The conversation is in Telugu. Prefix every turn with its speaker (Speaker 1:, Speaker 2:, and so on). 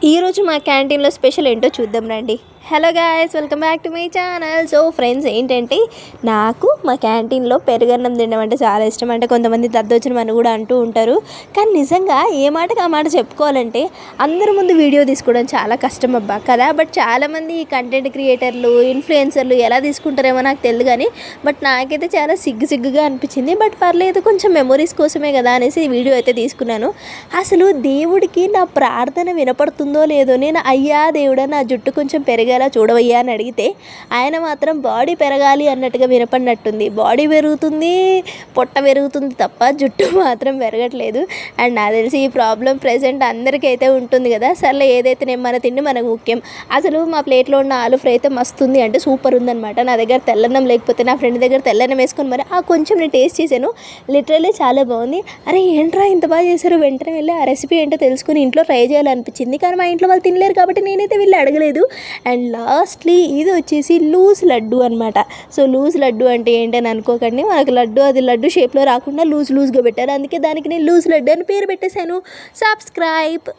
Speaker 1: ఈరోజు మా క్యాంటీన్లో స్పెషల్ ఏంటో చూద్దాం రండి. Hello guys, welcome back to my channel. So friends, ఏంటంటే నాకు మా క్యాంటీన్లో పెరుగన్నం తినడం అంటే చాలా ఇష్టం. అంటే కొంతమంది దద్దోజనం అని కూడా అంటూ ఉంటారు. కానీ నిజంగా ఏ మాటకి ఆ మాట చెప్పుకోవాలంటే అందరి ముందు వీడియో తీసుకోవడం చాలా కష్టం అబ్బా కదా. బట్ చాలామంది ఈ కంటెంట్ క్రియేటర్లు, ఇన్ఫ్లుయెన్సర్లు ఎలా తీసుకుంటారేమో నాకు తెలియదు కానీ బట్ నాకైతే చాలా సిగ్గుగా అనిపించింది. బట్ పర్లేదు, కొంచెం మెమొరీస్ కోసమే కదా అనేసి ఈ వీడియో అయితే తీసుకున్నాను. అసలు దేవుడికి నా ప్రార్థన వినపడుతుందో లేదో, నేను అయ్యా దేవుడా నా జుట్టు కొంచెం పెరిగేలా చూడవయ్యా అని అడిగితే ఆయన మాత్రం బాడీ పెరగాలి అన్నట్టుగా వినపడినట్టుంది. బాడీ పెరుగుతుంది, పొట్ట పెరుగుతుంది తప్ప జుట్టు మాత్రం పెరగట్లేదు. అండ్ నాకు తెలిసి ఈ ప్రాబ్లం ప్రెజెంట్ అందరికైతే ఉంటుంది కదా. సర్లే, ఏదైతే నేను మన తిండి మనకు ముఖ్యం. అసలు మా ప్లేట్లో ఉన్న ఆలు ఫ్రై అయితే మస్తుంది, అంటే సూపర్ ఉందనమాట. నా దగ్గర తెల్లన్నం లేకపోతే నా ఫ్రెండ్ దగ్గర తెల్లన్నం వేసుకొని మరి కొంచెం నేను టేస్ట్ చేశాను. లిటరల్లీ చాలా బాగుంది. అరే ఏంట్రా ఇంత బాగా చేశారు, వెంటనే వెళ్ళి ఆ రెసిపీ ఏంటో తెలుసుకుని ఇంట్లో ట్రై చేయాలనిపించింది. కానీ మా ఇంట్లో వాళ్ళు తినలేరు కాబట్టి నేనైతే వెళ్ళి అడగలేదు. అండ్ లాస్ట్లీ ఇది వచ్చేసి లూజ్ లడ్డు అనమాట. సో లూజ్ లడ్డు అంటే ఏంటని అనుకోకండి, మనకు లడ్డు అది లడ్డు షేప్లో రాకుండా లూజ్గా పెట్టారు, అందుకే దానికి నేను లూజ్ లడ్డు అని పేరు పెట్టేశాను. సబ్స్క్రైబ్.